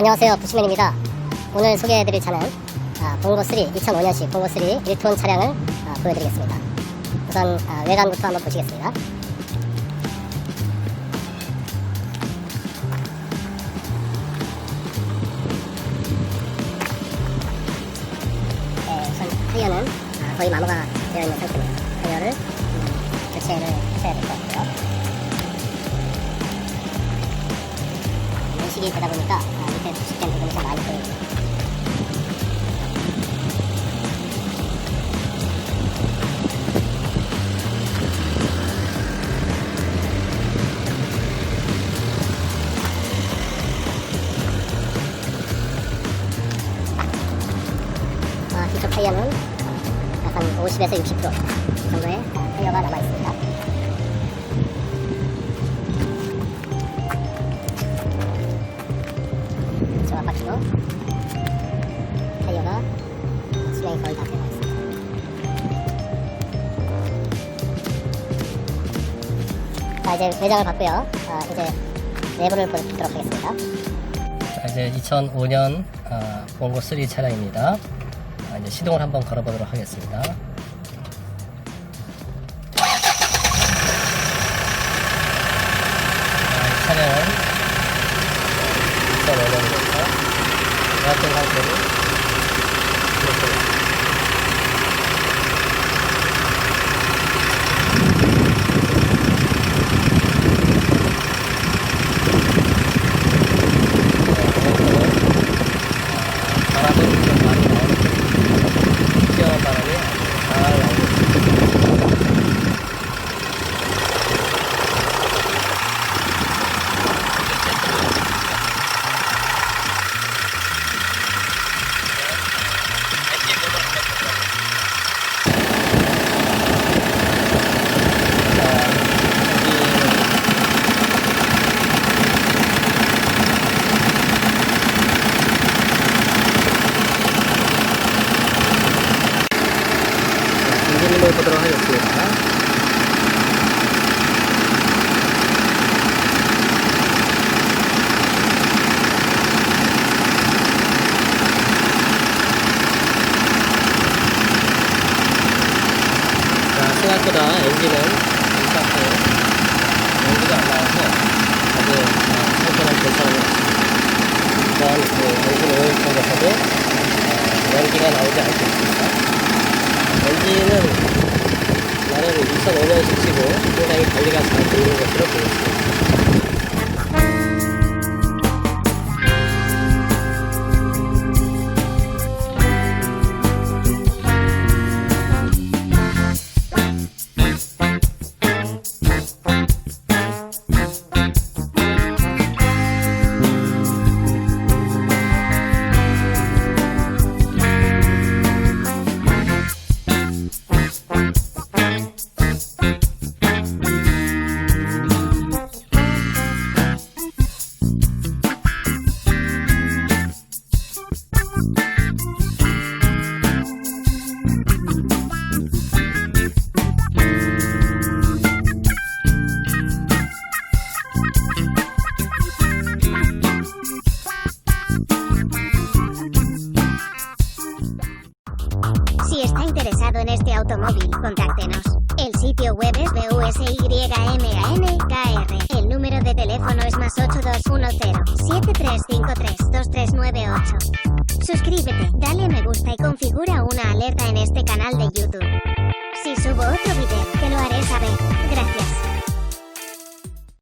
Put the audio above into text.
안녕하세요, 부시맨입니다. 오늘 소개해드릴 차는 봉고3 2005년식 봉고3 1톤 차량을 보여드리겠습니다. 우선 외관부터 한번 보시겠습니다. 우선 타이어는 거의 마모가 되어 있는 상태입니다. 타이어를 교체를 하셔야 될 것 같고요. 연식이 되다 보니까 밑에 부식된 부분이 좀 많이 보입니다. 뒤쪽 타이어는 약간 50에서 60% 정도의 타이어가 남아있습니다. 저 앞바퀴도 타이어가 수명이 거의 다 되어있습니다. 자, 이제 외장을 봤고요. 이제 내부를 보도록 하겠습니다. 자, 이제 2005년 봉고3 차량입니다. 이제 시동을 한번 걸어보도록 하겠습니다. 이 차량은 2005년이니까 같은 상태로 이렇게 보도록 하겠습니다. 자, 생각보다 엔진은 괜찮고 연기가 안 나와서 아주 상태는 괜찮은 것 같습니다. 일단 엔진 오일 쪽에서도 연기가 나오지 않고 있습니다. 엔진은 나름 2005년식이고 상당히 관리가 잘 되어 있는 것으로 보였습니다. Si está interesado en este automóvil, contáctenos. El sitio web es busyman.kr. El número de teléfono es +8210-7353-2398. Suscríbete, dale me gusta y configura una